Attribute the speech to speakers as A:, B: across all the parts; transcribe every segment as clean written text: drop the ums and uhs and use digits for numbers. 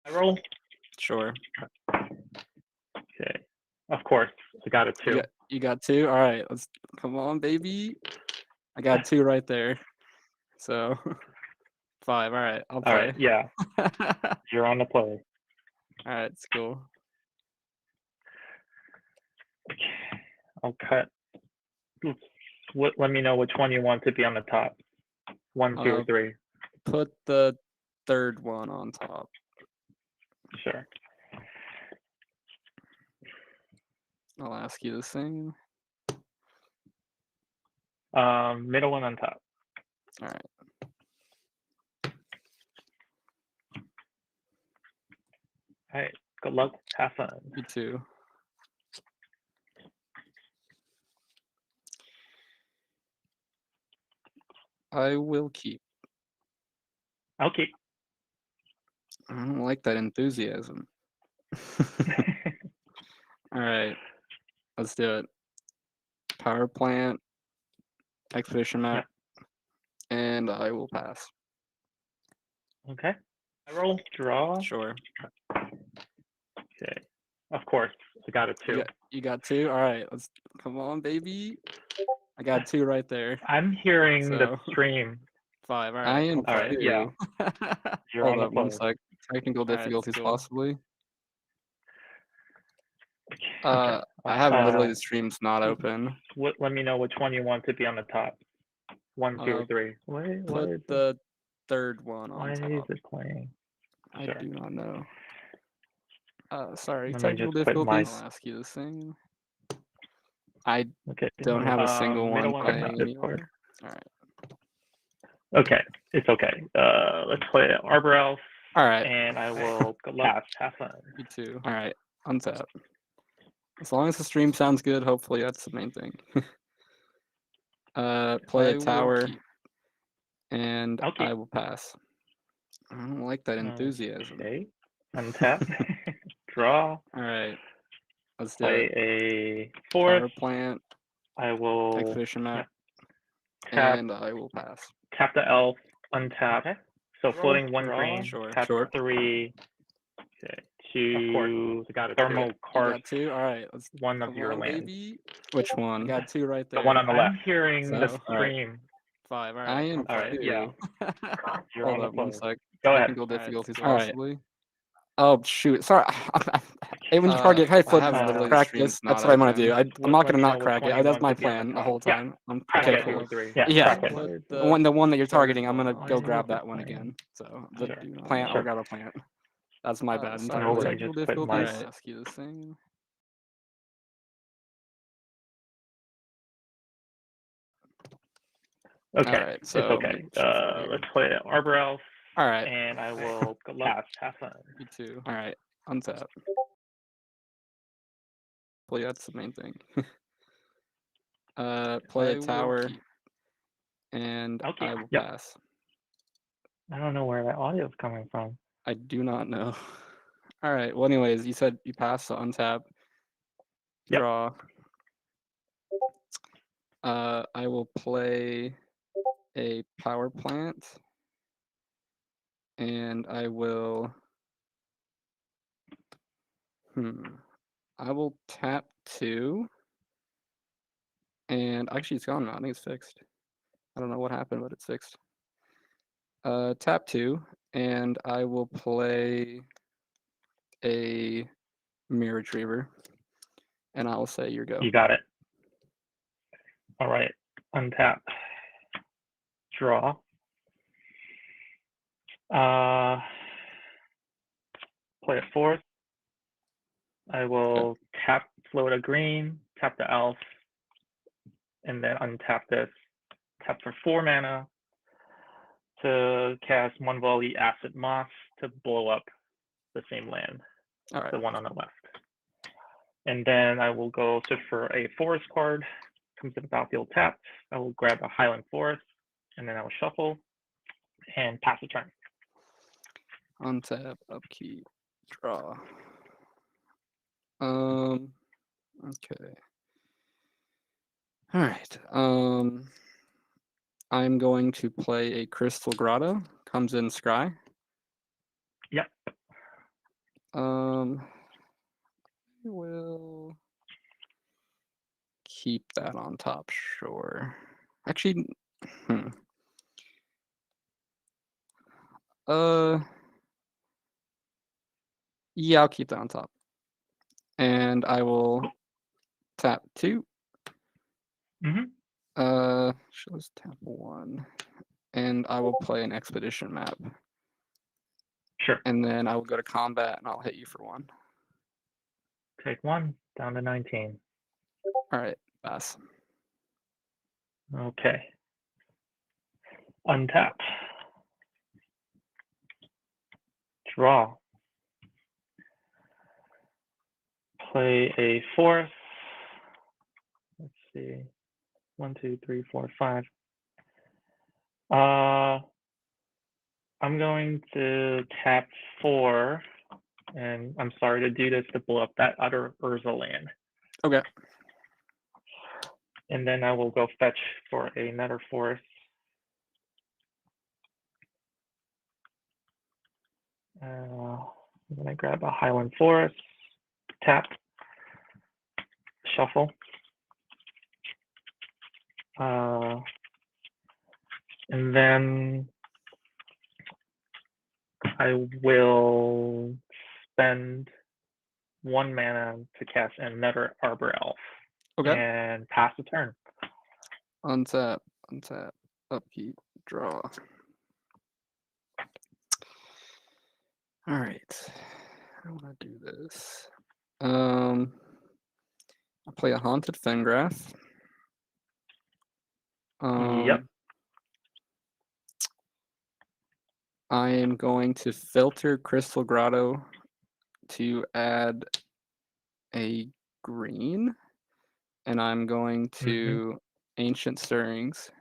A: I roll?
B: Sure.
A: Okay. Of course. I got it too.
B: You got 2? All right, let's come on, baby. I got 2 right there. So 5. All right, I'll play.
A: All right, yeah. You're on the play.
B: All right, it's cool.
A: Okay. I'll cut. Let me know which one you want to be on the top. 1, 2, or 3.
B: Put the third one on top.
A: Sure.
B: I'll ask you the same.
A: Middle one on top.
B: All right.
A: All right. Good luck. Have fun.
B: You too. I will keep.
A: I'll keep.
B: I don't like that enthusiasm. All right, let's do it. Power plant, expedition map, and I will pass.
A: Okay. I roll. Draw.
B: Sure.
A: Okay. Of course. I got it too.
B: You got 2? All right, let's come on, baby. I got 2 right there.
A: I'm hearing the stream.
B: 5. All right.
C: I am.
A: All right. Yeah. You're
C: Hold
A: on
C: up 1 sec. Technical difficulties,
B: cool.
C: possibly.
A: Okay.
C: I have literally the streams not open.
A: Let me know which one you want to be on the top. 1, 2, or 3.
B: Put the third one on top.
A: Why is it playing?
B: I do not know. Sorry,
A: Let me
B: technical
A: just put
B: difficulties. I'll ask you the same. I don't have a single one playing anymore. All right.
A: Okay, it's okay. Let's play Arbor Elf.
B: All right.
A: And I will pass. Have fun.
B: You too. All right. Untap. As long as the stream sounds good, hopefully that's the main thing. Play a tower, and I will pass. I don't like that enthusiasm.
A: Okay. Untap. Draw.
B: All right. Let's do
A: Play
B: it.
A: a forest.
B: Power plant.
A: I will
B: expedition map,
A: tap,
B: and I will pass.
A: Tap the elf. Untap. Okay. So floating 1 green.
B: Sure.
A: Tap 3. Okay. 2. Got a thermal card.
B: Got 2. All right. Let's
A: 1 of your lands.
B: Baby. Which one? I got 2 right there.
A: The one on the left. I'm hearing the
B: So,
A: stream.
B: 5. All right.
C: I am.
A: All right. Yeah. You're
C: Hold
A: on
C: up
A: the
C: 1
A: play.
C: sec.
A: Go ahead.
C: Technical difficulties,
B: All right.
C: possibly.
B: Oh shoot! Sorry. Hey, when you target, hey, flip,
C: I have literally
B: crack
C: the
B: this.
C: streams
B: That's
C: not
B: what I'm gonna do.
C: open.
B: I'm not gonna
A: Let me
B: not
A: know
B: crack
A: which
B: it.
A: one you
B: That's
A: want
B: my
A: to be on
B: plan
A: the
B: the
A: top.
B: whole time. I'm
A: Crack
B: okay,
A: it.
B: cool.
A: Yeah.
B: Crack it. The one that you're targeting, I'm gonna go grab that one again. So the plant, I'll grab a plant. That's my bad.
A: Sorry, let me just put my.
B: I'll ask you the same.
A: Okay,
B: Alright,
A: it's
B: so
A: okay. Let's play Arbor Elf.
B: All right.
A: And I will pass. Have fun.
B: You too. All right. Untap. Well, that's the main thing. Play a tower, and I will pass.
A: I don't know where that audio is coming from.
B: I do not know. All right. Well, anyways, you said you passed, so untap. Draw. I will play a power plant, and I will. I will tap 2. And actually, it's gone now. I think it's fixed. I don't know what happened, but it's fixed. Tap 2, and I will play a mirror retriever, and I will say your go.
A: You got it. All right. Untap. Draw. Play a forest. I will tap float a green, tap the elf, and then untap this. Tap for 4 mana to cast Mwonvuli Acid Moss to blow up the same land, the one on the left. And then I will go search for a forest card. Comes to the battlefield tapped. I will grab a Highland Forest, and then I will shuffle and pass the turn.
B: Untap, upkeep, draw. Okay. All right. I'm going to play a Crystal Grotto. Comes in Scry.
A: Yep.
B: Will keep that on top, sure. Actually, yeah, I'll keep that on top. And I will tap 2. Shows tap 1. And I will play an expedition map.
A: Sure.
B: And then I will go to combat and I'll hit you for 1.
A: Take 1, down to 19.
B: All right, pass.
A: Okay. Untap. Draw. Play a forest. Let's see. 1, 2, 3, 4, 5. I'm going to tap 4, and I'm sorry to do this to blow up that other Urza land.
B: Okay.
A: And then I will go fetch for another forest. I'm gonna grab a Highland Forest, tap, shuffle. And then I will spend 1 mana to cast another Arbor Elf.
B: Okay.
A: And pass the turn.
B: Untap, upkeep, draw. All right. I want to do this. I'll play a Haunted Fengrath.
A: Yep.
B: I am going to filter Crystal Grotto to add a green, and I'm going to Ancient Stirrings.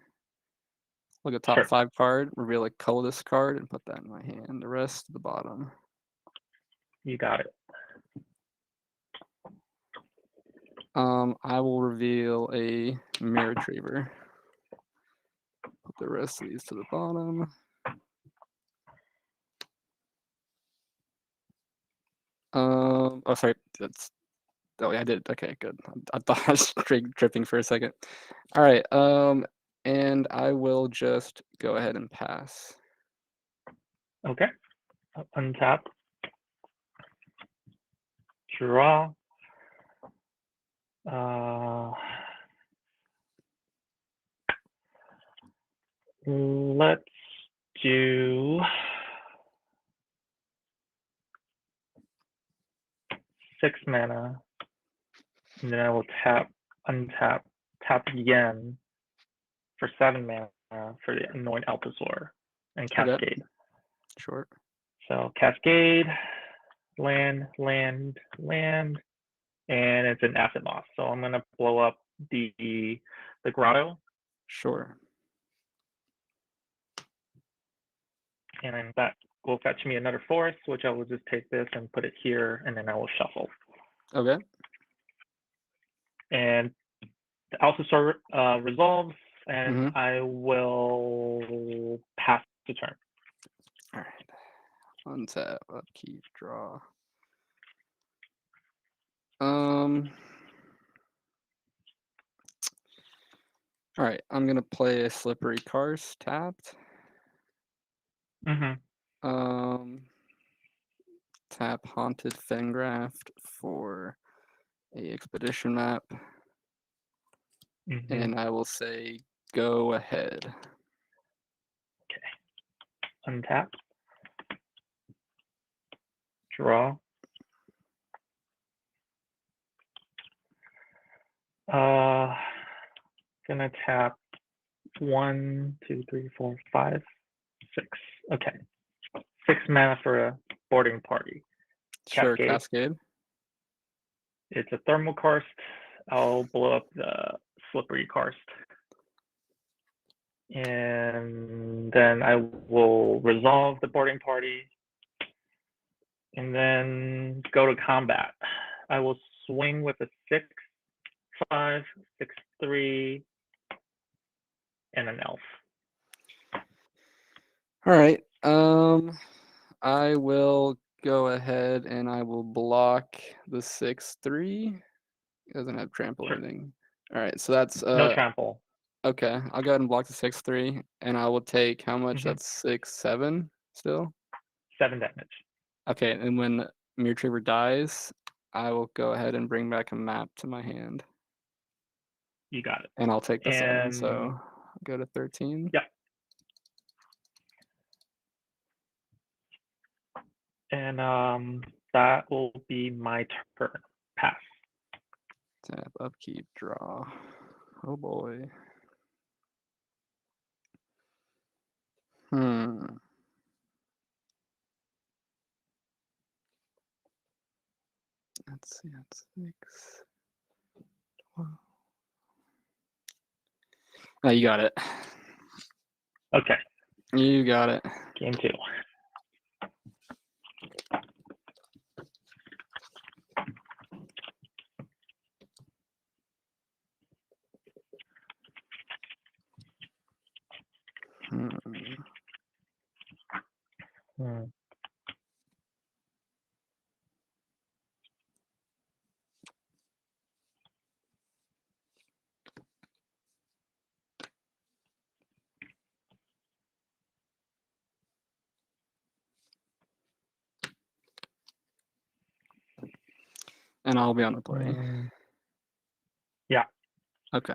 B: Look at top 5 card, reveal a colorless card, and put that in my hand. The rest at the bottom.
A: You got it.
B: I will reveal a Mirror Retriever. Put the rest of these to the bottom. Oh, sorry. Oh, yeah, I did. Okay, good. I thought I was tripping for a second. All right. And I will just go ahead and pass.
A: Okay. Untap. Draw. Let's do 6 mana, and then I will untap, tap again for 7 mana for the Anoint Alpazor and Cascade.
B: Okay. Sure.
A: So Cascade, land, and it's an acid moss. So I'm gonna blow up the grotto.
B: Sure.
A: And then that will fetch me another forest, which I will just take this and put it here, and then I will shuffle.
B: Okay.
A: And the Alpazor resolves, and I will pass the turn.
B: All right. Untap, upkeep, draw. All right, I'm gonna play a Slippery Karst tapped. Tap Haunted Fengraft for a expedition map. And I will say go ahead.
A: Okay. Untap. Draw. Gonna tap 1, 2, 3, 4, 5, 6. Okay. 6 mana for a boarding party.
B: Sure, Cascade.
A: It's a thermal karst. I'll blow up the Slippery Karst. And then I will resolve the boarding party. And then go to combat. I will swing with a 6/5, 6/3, and an elf.
B: All right. I will go ahead and I will block the 6/3. It doesn't have trample or
A: Sure.
B: anything. All right, so that's
A: No trample.
B: okay. I'll go ahead and block the 6/3, and I will take how much?
A: Mhm.
B: That's 6/7 still.
A: 7 damage.
B: Okay, and when Mirror Retriever dies, I will go ahead and bring back a map to my hand,
A: You got it.
B: and I'll take the 7. So
A: And
B: I'll go to 13.
A: yeah. And that will be my turn. Pass.
B: Tap, upkeep, draw. Oh boy. Let's see, that's 6. 12. Oh, you got it.
A: Okay.
B: You got it.
A: Game 2.
B: Hmm.
A: Hmm.
B: And I'll be on the play.
A: Yeah.
B: Okay.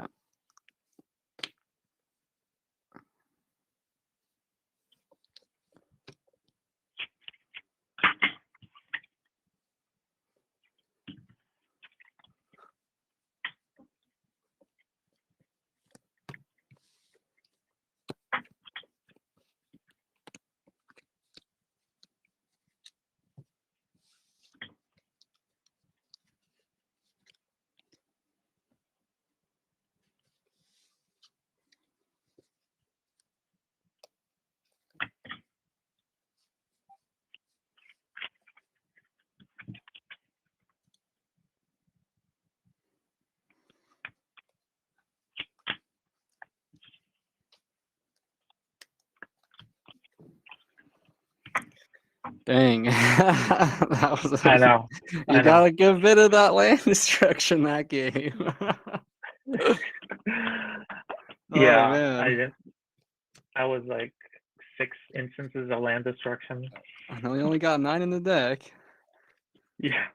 B: Dang. That was
A: I know. I
B: You
A: know.
B: got a good bit of that land destruction that game.
A: Yeah, I
B: man.
A: didn't. I was like 6 instances of land destruction.
B: I know we only got 9 in the deck.
A: Yeah.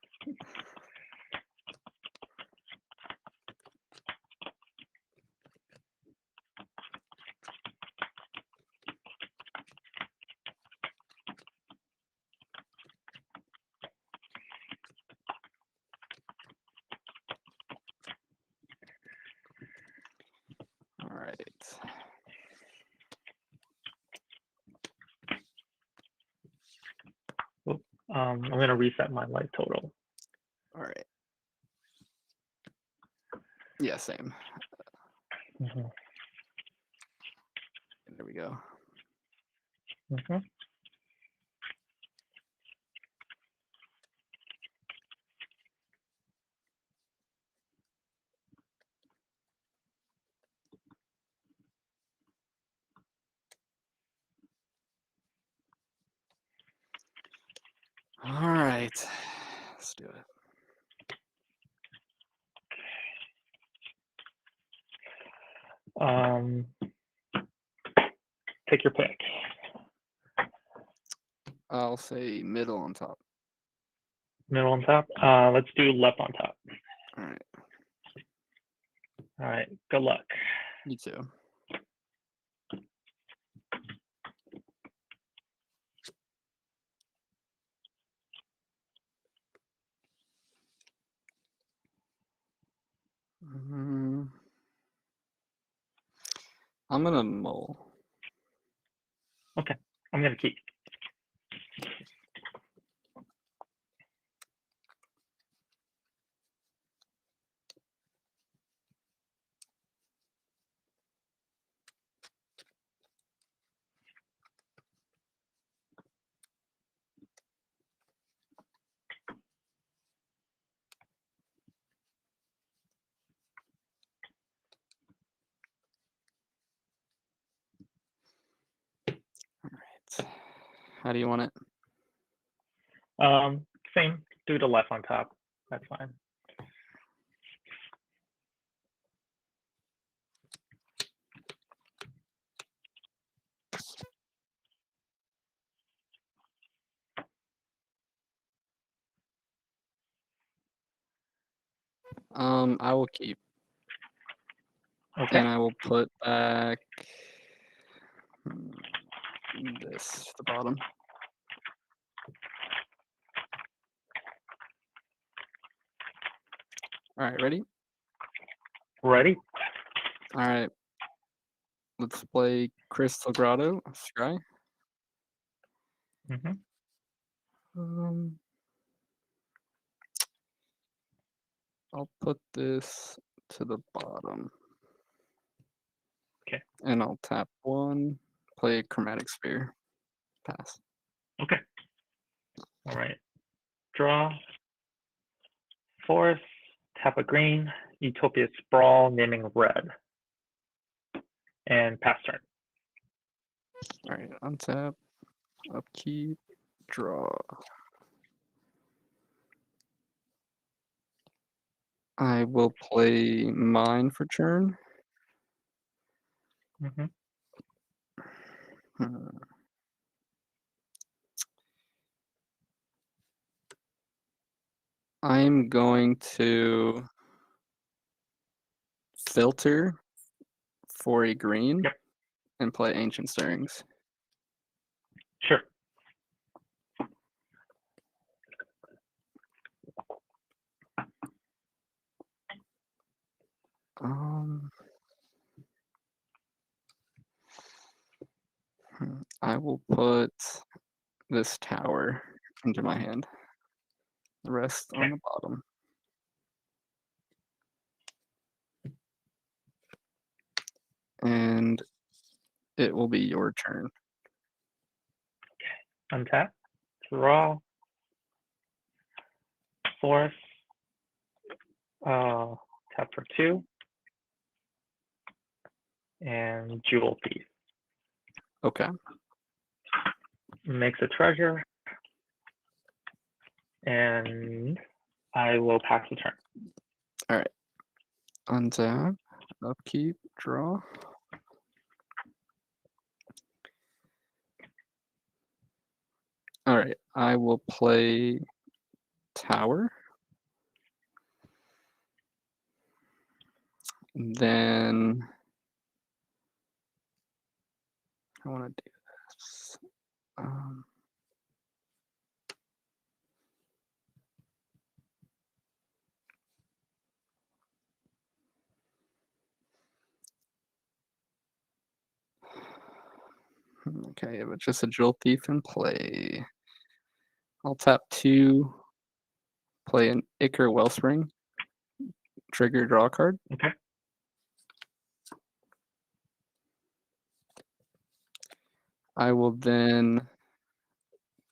B: All right.
A: I'm gonna reset my life total.
B: All right. Yeah, same.
A: Mhm.
B: There we go.
A: Mhm.
B: All right. Let's do it.
A: Take your pick.
B: I'll say middle on top.
A: Middle on top. Let's do left on top.
B: All right.
A: All right. Good luck.
B: You too. I'm gonna mull.
A: Okay. I'm gonna keep.
B: All right. How do you want it?
A: Same. Do the left on top. That's fine.
B: I will keep,
A: Okay.
B: and I will put back this to the bottom. All right, ready?
A: Ready?
B: All right. Let's play Crystal Grotto, Scry.
A: Mm-hmm.
B: I'll put this to the bottom.
A: Okay.
B: And I'll tap 1, play Chromatic Sphere, pass.
A: Okay. All right. Draw. Forest. Tap a green. Utopia Sprawl, naming red. And pass turn.
B: All right, untap, upkeep, draw. I will play mine for turn.
A: Mm-hmm.
B: I'm going to filter for a green
A: Yep.
B: and play Ancient Stirrings.
A: Sure.
B: I will put this tower into my hand. The rest on the bottom. And it will be your turn.
A: Untap. Draw. Forest. Tap for 2. And Jewel Thief.
B: Okay.
A: Makes a treasure. And I will pass the turn.
B: All right. Untap, upkeep, draw. All right. I will play tower. Then I want to do this. Okay, but just a Jewel Thief in play. I'll tap 2, play an Ichor Wellspring, trigger draw card.
A: Okay.
B: I will then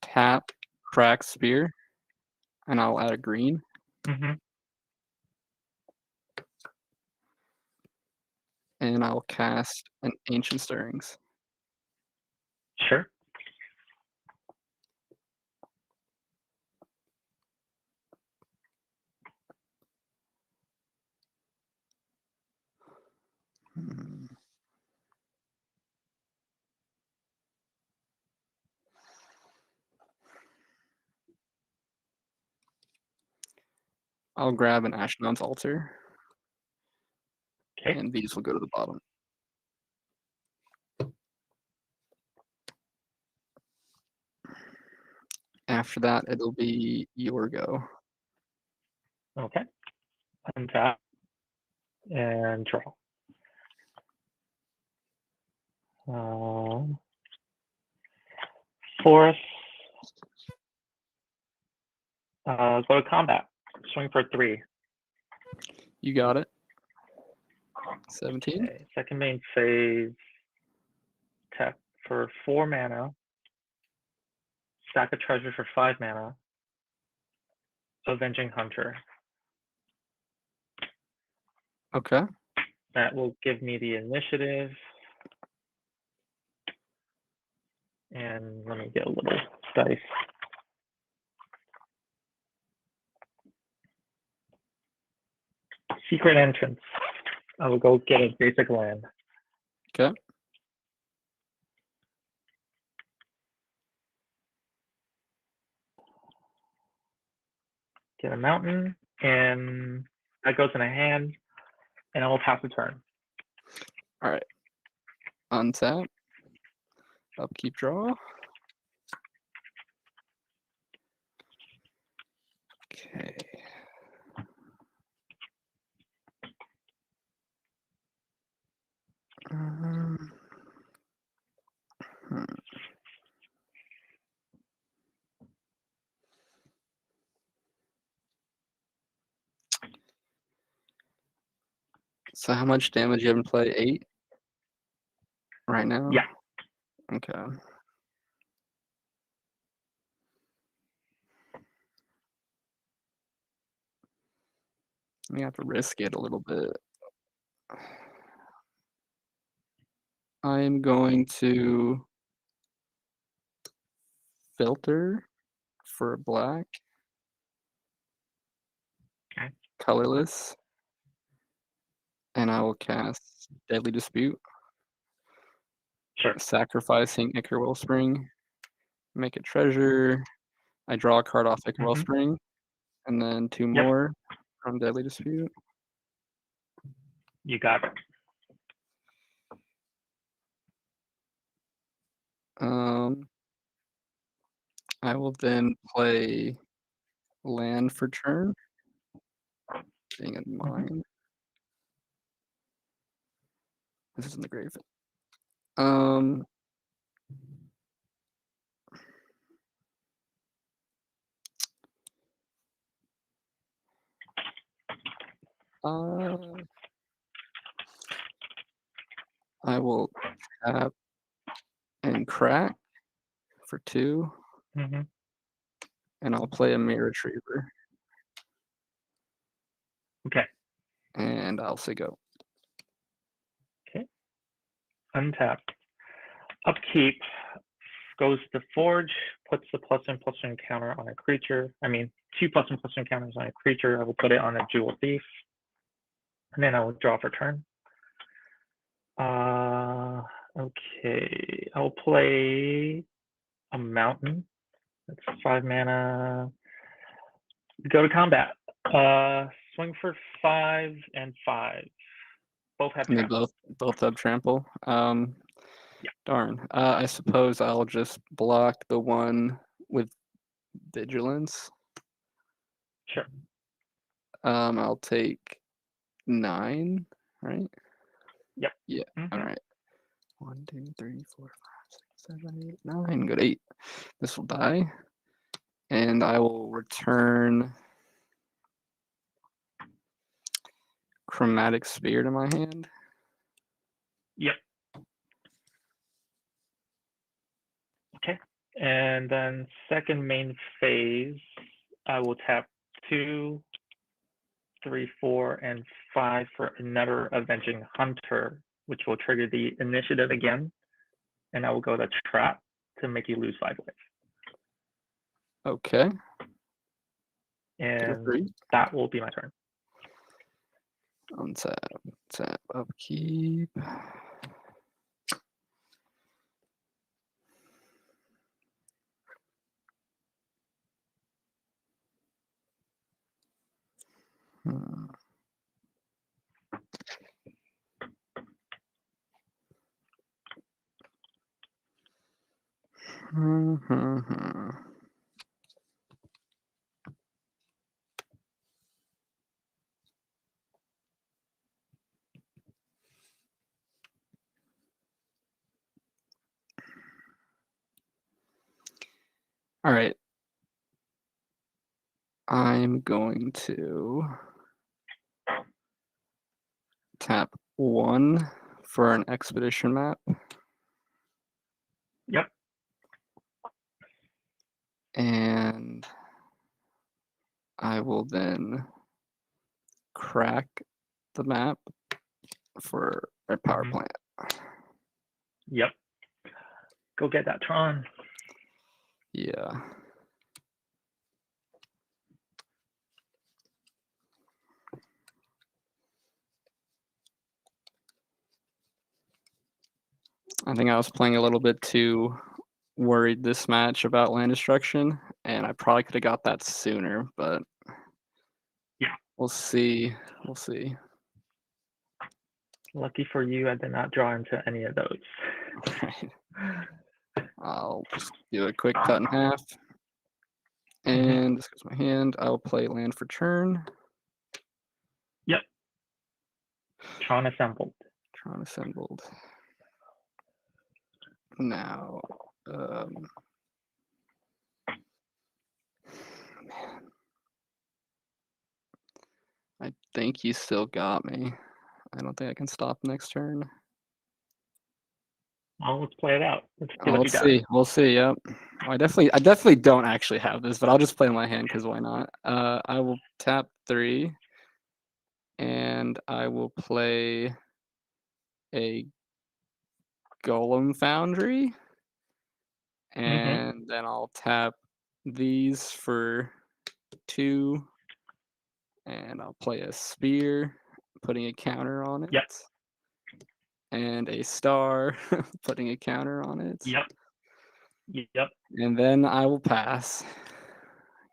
B: tap Crack Spear, and I'll add a green.
A: Mm-hmm.
B: And I'll cast an Ancient Stirrings.
A: Sure.
B: I'll grab an Ashnod's Altar.
A: Okay.
B: And these will go to the bottom. After that, it'll be your go.
A: Okay. Untap. And draw. Forest. Go to combat. Swing for 3.
B: You got it. 17.
A: Okay. Second main phase. Tap for 4 mana. Stack a treasure for 5 mana. Avenging Hunter.
B: Okay.
A: That will give me the initiative. And let me get a little dice. secret entrance. I will go get a basic land.
B: Okay.
A: Get a mountain, and that goes in a hand, and I will pass the turn.
B: All right. Untap. Upkeep draw. Okay. Hmm. So how much damage you have in play? 8 right now?
A: Yeah.
B: Okay. We have to risk it a little bit. I'm going to filter for black.
A: Okay.
B: Colorless. And I will cast Deadly Dispute.
A: Sure.
B: Sacrificing Ichor Wellspring. Make a treasure. I draw a card off Ichor Wellspring. And then 2 more from Deadly Dispute.
A: You got it.
B: I will then play land for turn. Being in mine. This is in the grave. I will tap and crack for 2. And I'll play a Mirror Retriever.
A: Okay.
B: And I'll say go.
A: Okay. Untap. Upkeep goes to Forge, puts the +1/+1 counter on a creature. I mean, 2 +1/+1 counters on a creature. I will put it on a Jewel Thief. And then I will draw for turn. Okay. I'll play a mountain. That's 5 mana. Go to combat. Swing for 5 and 5. Both have
B: And they
A: trample.
B: both have trample.
A: Yeah.
B: Darn. I suppose I'll just block the one with vigilance.
A: Sure.
B: I'll take 9, right?
A: Yep.
B: Yeah. All right. 1, 2, 3, 4, 5, 6, 7, 8, 9. Good 8. This will die. And I will return Chromatic Spear to my hand.
A: Yep. Okay. And then second main phase, I will tap 2, 3, 4, and 5 for another Avenging Hunter, which will trigger the initiative again. And I will go to Trap to make you lose 5 life.
B: Okay.
A: And
B: 3.
A: that will be my turn.
B: Untap, tap, upkeep. All right. I'm going to tap 1 for an expedition map.
A: Yep.
B: And I will then crack the map for a power plant.
A: Yep. Go get that Tron.
B: Yeah. I think I was playing a little bit too worried this match about land destruction, and I probably could have got that sooner, but
A: Yeah.
B: we'll see. We'll see.
A: Lucky for you, I did not draw into any of those.
B: Right. I'll just do a quick cut in half. And this goes my hand. I'll play land for turn.
A: Yep. Tron assembled.
B: Tron assembled. Now, man. I think you still got me. I don't think I can stop next turn.
A: Well, let's play it out. Let's see what you
B: Let's
A: got.
B: see. We'll see. Yep. I definitely don't actually have this, but I'll just play my hand because why not? I will tap 3, and I will play a Golem Foundry, and then I'll tap these for 2, and I'll play a Spear, putting a counter on it.
A: Yep.
B: And a Star, putting a counter on it.
A: Yep. Yep.
B: And then I will pass.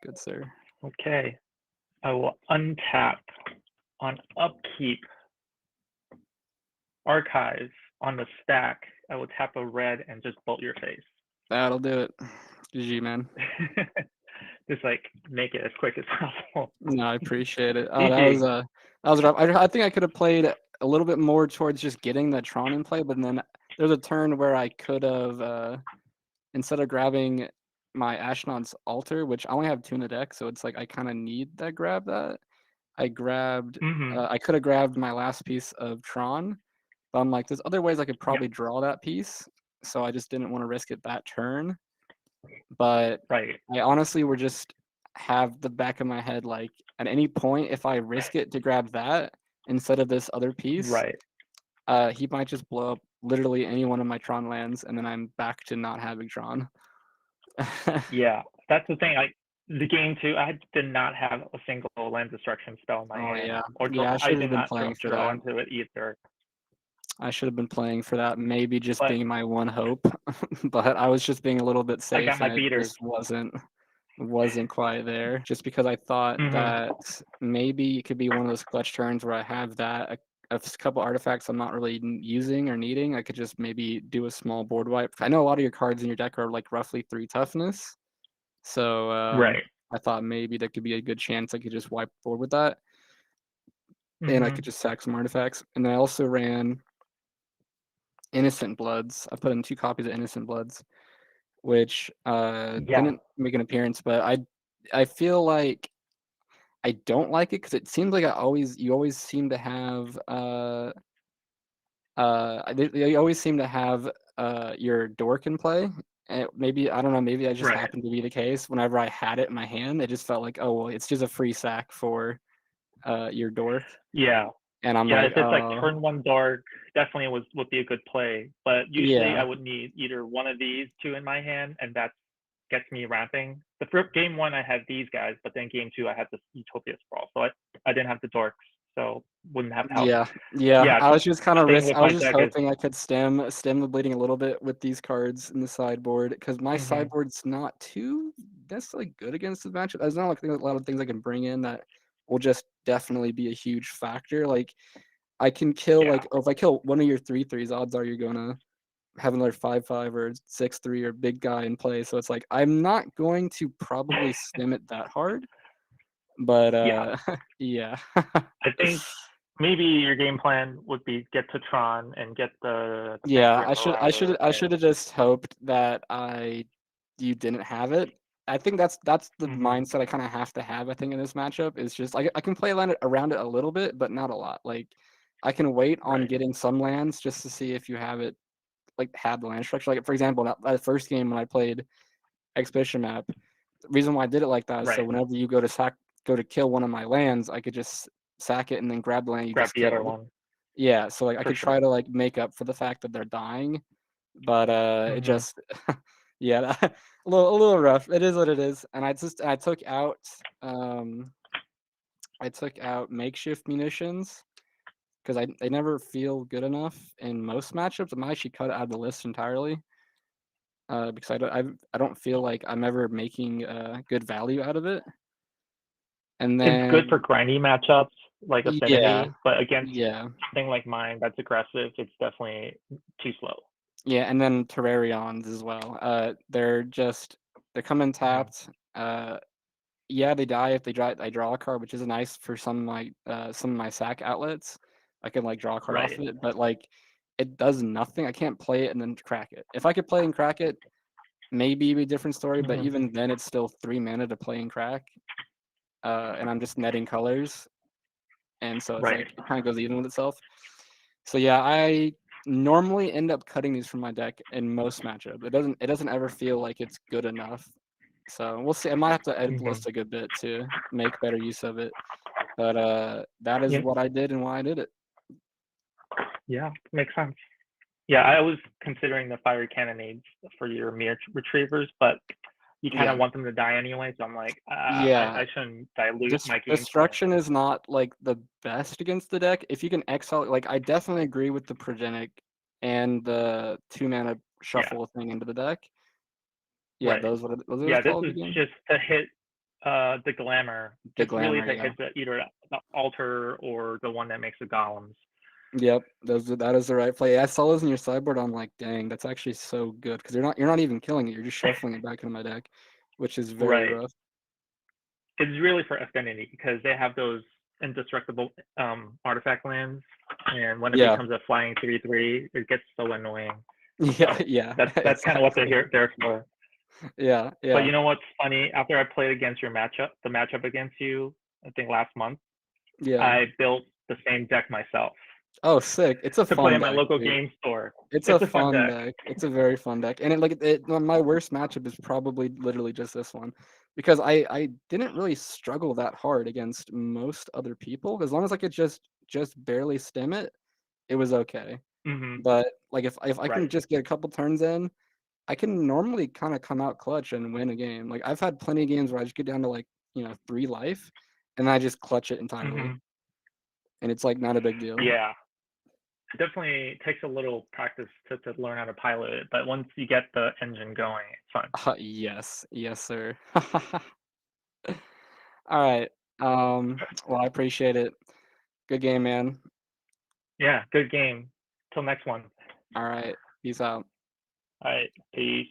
B: Good sir.
A: Okay. I will untap on upkeep. Archive on the stack. I will tap a red and just bolt your face.
B: That'll do it. GG, man.
A: Just like make it as quick as possible.
B: No, I appreciate it. Oh,
A: GG.
B: that was rough. I think I could have played a little bit more towards just getting the Tron in play, but then there's a turn where I could have instead of grabbing my Ashnod's altar, which I only have 2 in the deck, so it's like I kind of need that grab that. I grabbed I could have grabbed my last piece of Tron, but I'm like, there's other ways I could probably draw that piece, so I just didn't want to risk it that turn. But
A: right.
B: I honestly would just have the back of my head like at any point if I risk it to grab that instead of this other piece,
A: right?
B: He might just blow up literally any one of my Tron lands, and then I'm back to not having Tron.
A: Yeah, that's the thing. The game 2, I did not have a single land destruction spell in my hand.
B: Yeah.
A: Or
B: Yeah, I should have been playing for
A: draw
B: that.
A: into it either.
B: I should have been playing for that, maybe just being my one hope, but I was just being a little bit safe.
A: I got my
B: and
A: beaters.
B: It just wasn't quite there. Just because I thought that maybe it could be one of those clutch turns where I have that a couple artifacts I'm not really using or needing. I could just maybe do a small board wipe. I know a lot of your cards in your deck are like roughly 3 toughness, so
A: right.
B: I thought maybe there could be a good chance I could just wipe board with that, and I could just sack some artifacts. And I also ran Innocent Bloods. I put in 2 copies of Innocent Bloods, which didn't make an appearance, but I feel like I don't like it because it seems like you always seem to have you always seem to have your dork in play. And maybe I don't know, maybe that just happened to be the case. Whenever I had it in my hand, it just felt like, oh well, it's just a free sack for your dork.
A: Yeah.
B: And I'm
A: like,
B: if
A: it's like turn 1 dark, definitely would be a good play. But usually I would need either one of these 2 in my hand, and that gets me ramping. The first game 1 I had these guys, but then game 2 I had the Utopia Sprawl, so I didn't have the dorks, so wouldn't have help.
B: Yeah. I was just kind of I was just hoping I could stem the bleeding a little bit with these cards in the sideboard, because my sideboard's not too necessarily good against the matchup. There's not like a lot of things I can bring in that will just definitely be a huge factor. Like I can kill if I kill one of your 3/3s, odds are you're gonna have another 5/5 or 6/3 or big guy in play. So it's like I'm not going to probably stem it that hard. But yeah.
A: I think maybe your game plan would be get to Tron and get the
B: I should have just hoped that you didn't have it. I think that's the mindset I kind of have to have. I think in this matchup is just I can play around it a little bit, but not a lot. Like I can wait on getting some lands just to see if you have it, like have the land structure. Like for example, that first game when I played Expedition Map, the reason why I did it like that is so whenever you go to kill one of my lands, I could just sack it and then grab the land you just killed.
A: Other one.
B: Yeah, so like I could try to like make up for the fact that they're dying, but it just a little rough. It is what it is. And I took out makeshift munitions because they never feel good enough in most matchups. I might actually cut it out of the list entirely. Because I don't feel like I'm ever making good value out of it. And then
A: It's good for grindy matchups like Affinity, but against something like mine that's aggressive, it's definitely too slow.
B: Yeah, and then Terrarions as well. They're coming tapped. Yeah, they die if I draw a card, which is nice for some of my sack outlets. I can like draw a card off of it, but like it does nothing. I can't play it and then crack it. If I could play and crack it, maybe it'd be a different story, but even then it's still 3 mana to play and crack. And I'm just netting colors. And so it's like it kind of goes even with itself. So yeah, I normally end up cutting these from my deck in most matchups. It doesn't ever feel like it's good enough. So we'll see. I might have to edit the list a good bit to make better use of it. But that is what I did and why I did it.
A: Yeah, makes sense. Yeah, I was considering the fiery cannonades for your mirror retrievers, but you kind of want them to die anyway. So I'm like, I shouldn't dilute my game.
B: Destruction is not like the best against the deck. If you can exile, like I definitely agree with the Progenic and the 2 mana shuffle thing into the deck. Yeah, those are called
A: this is
B: again?
A: just to hit the glamour. Really to hit either the altar or the one that makes the golems.
B: Yep, that is the right play. I saw those in your sideboard. I'm like, dang, that's actually so good because you're not even killing it. You're just shuffling it back into my deck, which is very rough.
A: It's really for Affinity because they have those indestructible artifact lands, and when it becomes a flying 3/3, it gets so annoying.
B: Yeah.
A: That's kind of what they're there for.
B: Yeah.
A: But you know what's funny? After I played against the matchup against you, I think last month, I built the same deck myself.
B: Oh, sick! It's a
A: to
B: fun
A: play in my
B: deck,
A: local
B: dude.
A: game store.
B: It's a fun deck. It's a very fun deck, and my worst matchup is probably literally just this one, because I didn't really struggle that hard against most other people. As long as I could just barely stem it, it was okay. But like if I can just get a couple turns in, I can normally kind of come out clutch and win a game. Like I've had plenty of games where I just get down to like 3 life, and I just clutch it entirely, and it's like not a big deal.
A: Yeah. It definitely takes a little practice to learn how to pilot it, but once you get the engine going, it's fun.
B: Yes, sir. All right. Well, I appreciate it. Good game, man.
A: Yeah, good game. Till next one.
B: All right. Peace out.
A: All right. Peace.